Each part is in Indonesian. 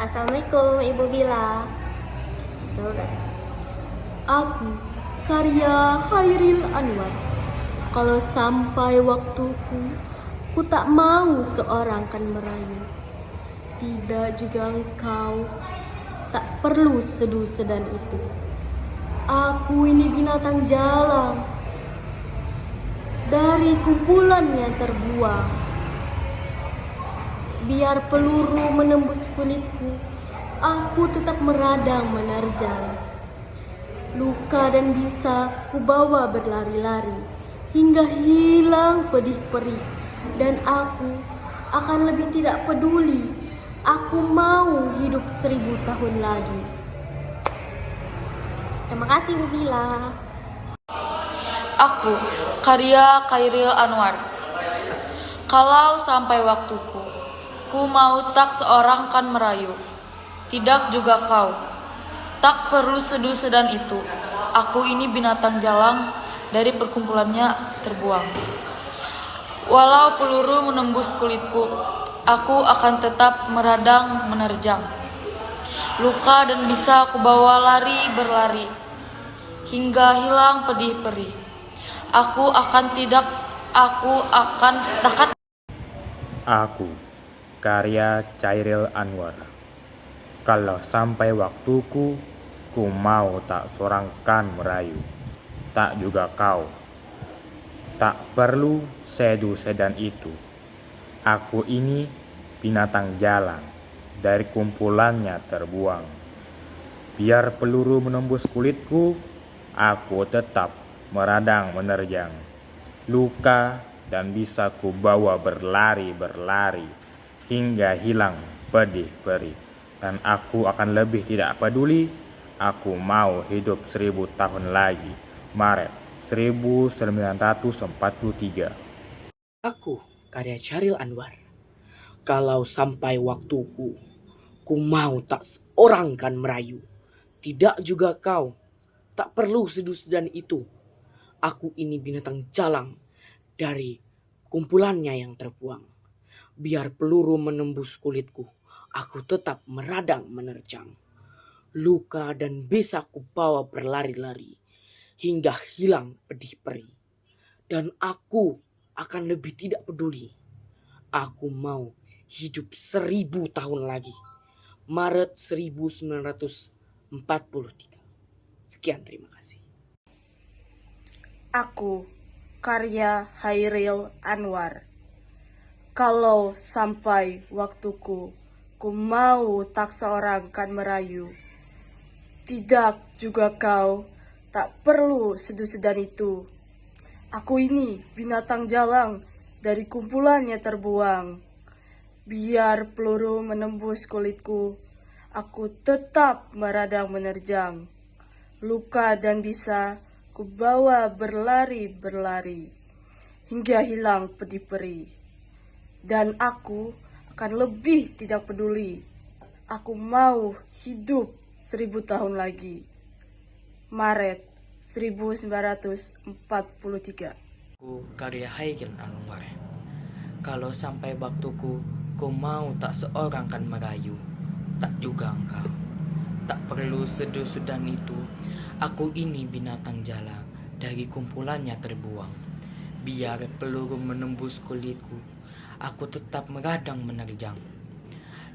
Assalamualaikum Ibu Bila. Aku, karya Hairil Anwar. Kalau sampai waktuku, ku tak mau seorang kan merayu. Tidak juga engkau, tak perlu seduh sedan itu. Aku ini binatang jalang, dari kumpulan yang terbuang. Biar peluru menembus kulitku, aku tetap meradang menerjang. Luka dan bisa ku bawa berlari-lari hingga hilang pedih perih, dan aku akan lebih tidak peduli. Aku mau hidup 1000 tahun lagi. Terima kasih Bu Bila. Aku, karya Khairil Anwar. Kalau sampai waktuku, ku mau tak seorang kan merayu, tidak juga kau. Tak perlu seduh sedan itu. Aku ini binatang jalang, dari perkumpulannya terbuang. Walau peluru menembus kulitku, aku akan tetap meradang menerjang. Luka dan bisa ku bawa lari berlari, hingga hilang pedih perih. Aku akan takkan. Aku, karya Chairil Anwar. Kalau sampai waktuku, ku mau tak seorang kan merayu, tak juga kau. Tak perlu sedu sedan itu. Aku ini binatang jalang, dari kumpulannya terbuang. Biar peluru menembus kulitku, aku tetap meradang menerjang. Luka dan bisa ku bawa berlari-berlari hingga hilang pedih perih. Dan aku akan lebih tidak peduli. Aku mau hidup 1000 tahun lagi. Maret 1943. Aku, karya Chairil Anwar. Kalau sampai waktuku, ku mau tak seorang kan merayu. Tidak juga kau. Tak perlu seduh sedan itu. Aku ini binatang jalang, dari kumpulannya yang terbuang. Biar peluru menembus kulitku, aku tetap meradang menerjang. Luka dan bisa ku bawa berlari-lari hingga hilang pedih perih. Dan aku akan lebih tidak peduli. Aku mau hidup 1000 tahun lagi. Maret 1943. Sekian, terima kasih. Aku, karya Hairil Anwar. Kalau sampai waktuku, ku mau tak seorang kan merayu. Tidak juga kau, tak perlu seduh sedan itu. Aku ini binatang jalang, dari kumpulannya terbuang. Biar peluru menembus kulitku, aku tetap meradang menerjang. Luka dan bisa ku bawa berlari-berlari hingga hilang pedih perih. Dan aku akan lebih tidak peduli. Aku mau hidup 1000 tahun lagi. Maret 1943. Aku, karya Hairil Anwar. Kalau sampai waktuku, ku mau tak seorang kan merayu, tak juga engkau. Tak perlu seduh sedan itu. Aku ini binatang jalang, dari kumpulannya terbuang. Biar peluru menembus kulitku, aku tetap meradang menerjang.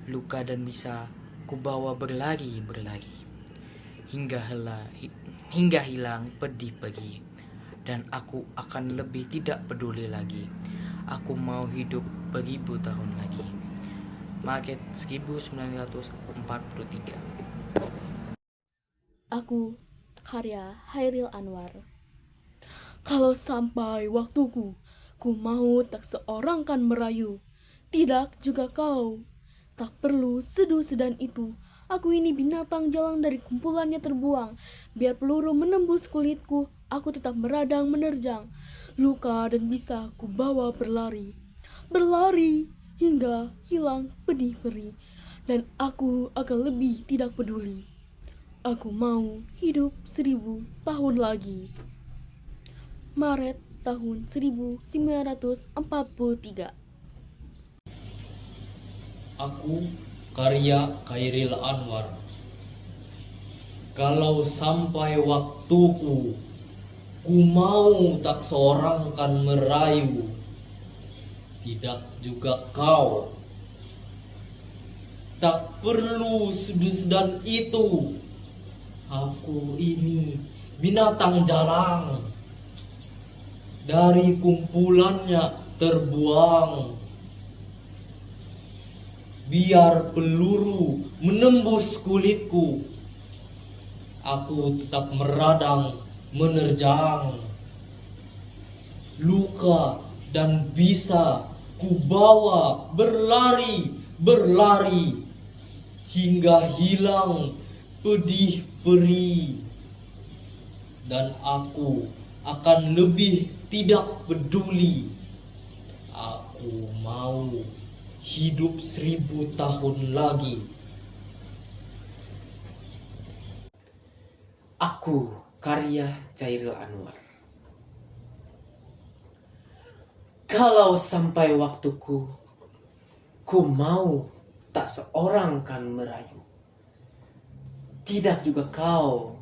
Luka dan bisa ku bawa berlari-berlari hingga hilang pedih perih. Dan aku akan lebih tidak peduli lagi. Aku mau hidup 1000 tahun lagi. Maret 1943. Aku, karya Hairil Anwar. Kalau sampai waktuku, ku mau tak seorang kan merayu. Tidak juga kau. Tak perlu seduh sedan itu. Aku ini binatang jalang, dari kumpulannya terbuang. Biar peluru menembus kulitku, aku tetap meradang menerjang. Luka dan bisa ku bawa berlari hingga hilang pedih perih. Dan aku akan lebih tidak peduli. Aku mau hidup 1000 tahun lagi. Maret tahun 1943. Aku, karya Khairil Anwar. Kalau sampai waktuku, ku mau tak seorang kan merayu, tidak juga kau. Tak perlu sudus dan itu, aku ini binatang jalang, dari kumpulannya terbuang. Biar peluru menembus kulitku, aku tetap meradang menerjang. Luka dan bisa kubawa berlari, berlari, hingga hilang pedih perih. Dan aku akan lebih tidak peduli. Aku mau hidup 1000 tahun lagi. Aku, karya Chairil Anwar. Kalau sampai waktuku, ku mau tak seorang kan merayu. Tidak juga kau,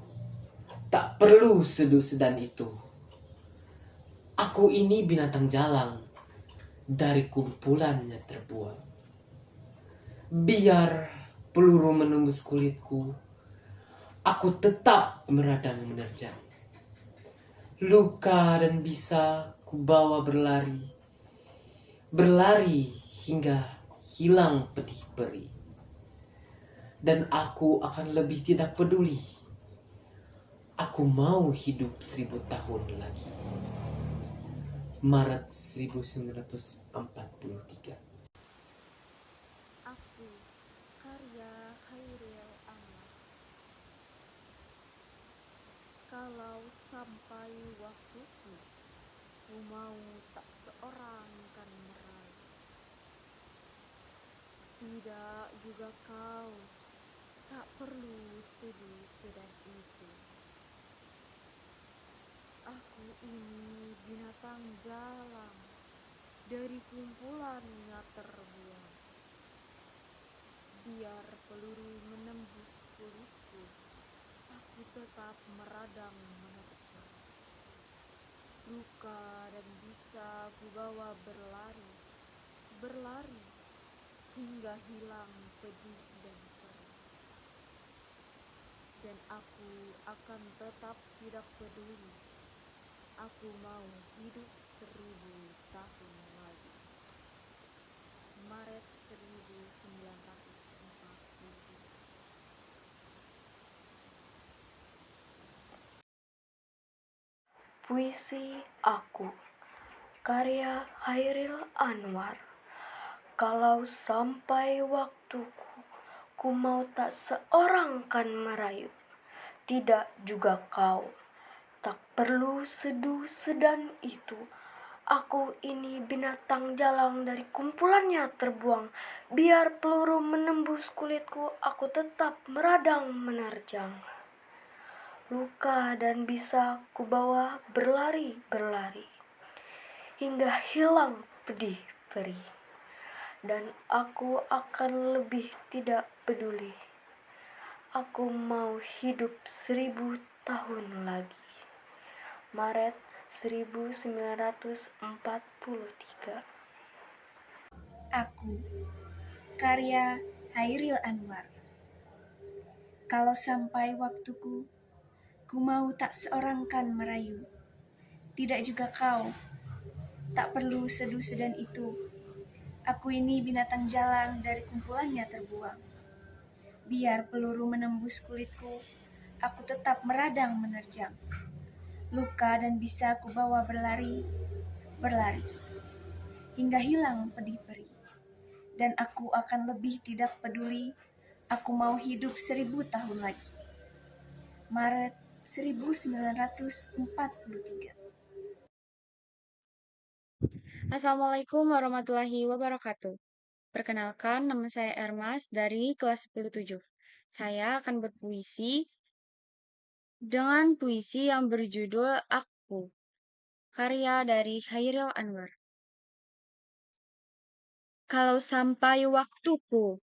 tak perlu seduh sedan itu. Aku ini binatang jalang, dari kumpulannya terbuang. Biar peluru menembus kulitku, aku tetap meradang menerjang. Luka dan bisa kubawa berlari, berlari hingga hilang pedih perih. Dan aku akan lebih tidak peduli. Aku mau hidup 1000 tahun lagi. Maret 1943. Aku, karya Khairil Anwar. Kalau sampai waktuku, ku mau tak seorang kan merayu. Tidak juga kau, tak perlu seduh sedan itu. Aku ini binatang jalang, dari kumpulannya terbuang. Biar peluru menembus kulitku, aku tetap meradang menerjang. Luka dan bisa kubawa berlari, berlari, hingga hilang pedih dan perih. Dan aku akan tetap tidak peduli. Aku mau hidup 1000 tahun lagi. Maret 1943. Puisi Aku, karya Khairil Anwar. Kalau sampai waktuku, ku mau tak seorang kan merayu. Tidak juga kau, tak perlu seduh sedan itu. Aku ini binatang jalang, dari kumpulannya terbuang. Biar peluru menembus kulitku, aku tetap meradang menerjang. Luka dan bisa kubawa berlari, berlari, hingga hilang pedih perih. Dan aku akan lebih tidak peduli. Aku mau hidup 1000 tahun lagi. Maret 1943. Aku, karya Khairil Anwar. Kalau sampai waktuku, ku mau tak seorang kan merayu. Tidak juga kau, tak perlu seduh sedan itu. Aku ini binatang jalang, dari kumpulannya terbuang. Biar peluru menembus kulitku, aku tetap meradang menerjang. Luka dan bisa kubawa berlari, berlari, hingga hilang pedih perih. Dan aku akan lebih tidak peduli. Aku mau hidup 1000 tahun lagi. Maret 1943. Assalamualaikum warahmatullahi wabarakatuh. Perkenalkan, nama saya Ermas dari kelas 10-7. Saya akan berpuisi dengan puisi yang berjudul Aku, karya dari Khairil Anwar. Kalau sampai waktuku,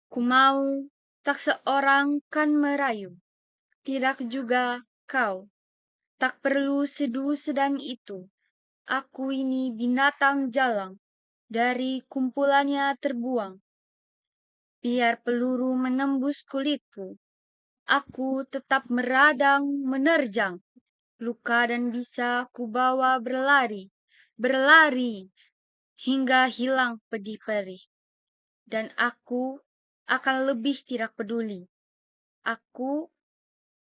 ku mau tak seorang kan merayu, tidak juga kau. Tak perlu sedu sedan itu. Aku ini binatang jalang, dari kumpulannya terbuang. Biar peluru menembus kulitku, aku tetap meradang menerjang. Luka dan bisa kubawa berlari, berlari, hingga hilang pedih perih. Dan aku akan lebih tidak peduli. Aku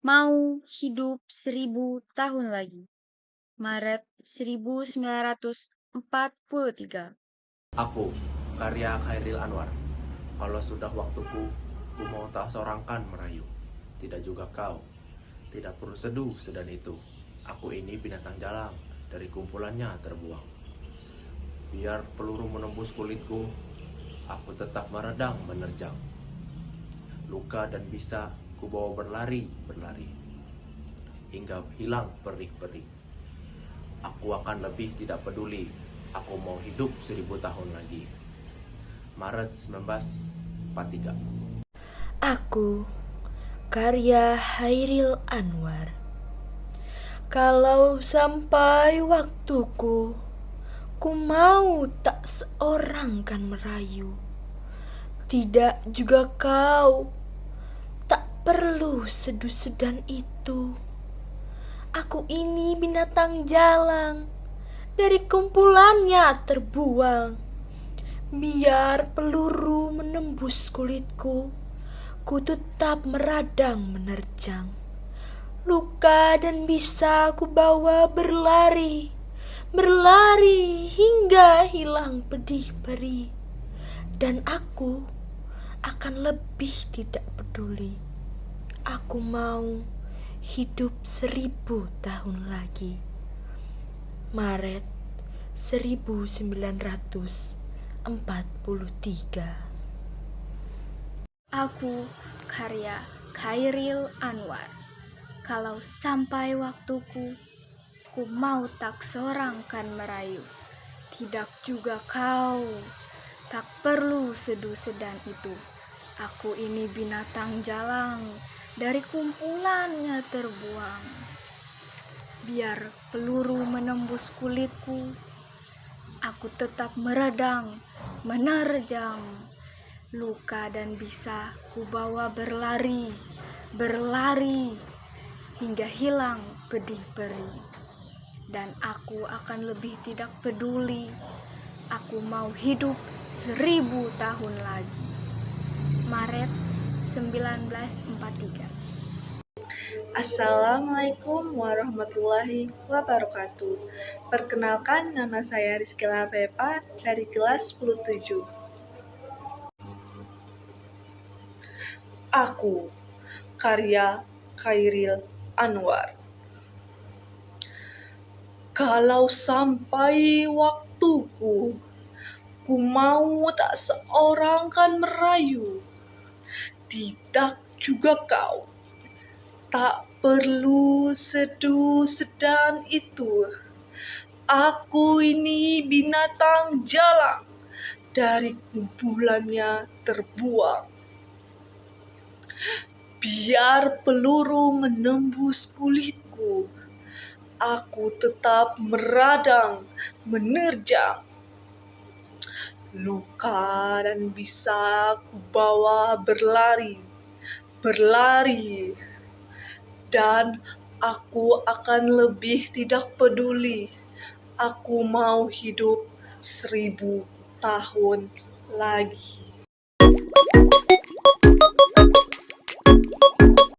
mau hidup 1000 tahun lagi. Maret 1943. Aku, karya Khairil Anwar. Kalau sudah waktuku, ku mau tak sorangkan merayu. Tidak juga kau. Tidak perlu seduh sedan itu. Aku ini binatang jalang, dari kumpulannya terbuang. Biar peluru menembus kulitku, aku tetap meredang menerjang. Luka dan bisa ku bawa berlari, berlari. Hingga hilang perih-perih. Aku akan lebih tidak peduli. Aku mau hidup 1000 tahun lagi. Maret 1943. Aku, karya Hairil Anwar. Kalau sampai waktuku, ku mau tak seorang kan merayu. Tidak juga kau, tak perlu sedu sedan itu. Aku ini binatang jalang, dari kumpulannya terbuang. Biar peluru menembus kulitku, ku tetap meradang menerjang. Luka dan bisa ku bawa berlari, berlari hingga hilang pedih perih. Dan aku akan lebih tidak peduli. Aku mau hidup 1000 tahun lagi. Maret 1943. Aku, karya Khairil Anwar. Kalau sampai waktuku, ku mau tak seorang kan merayu. Tidak juga kau. Tak perlu sedu sedan itu. Aku ini binatang jalang, dari kumpulannya terbuang. Biar peluru menembus kulitku, aku tetap meredang, menerjang. Luka dan bisa kubawa berlari, berlari, hingga hilang pedih perih. Dan aku akan lebih tidak peduli. Aku mau hidup 1000 tahun lagi. Maret 1943. Assalamualaikum warahmatullahi wabarakatuh. Perkenalkan, nama saya Rizkyla Pepa dari kelas 10-7. Aku, karya Khairil Anwar. Kalau sampai waktuku, ku mau tak seorang kan merayu. Tidak juga kau. Tak perlu sedu sedan itu. Aku ini binatang jalang, dari kumpulannya terbuang. Biar peluru menembus kulitku, aku tetap meradang, menerjang. Luka dan bisa kubawa berlari, berlari. Dan aku akan lebih tidak peduli. Aku mau hidup 1000 tahun lagi.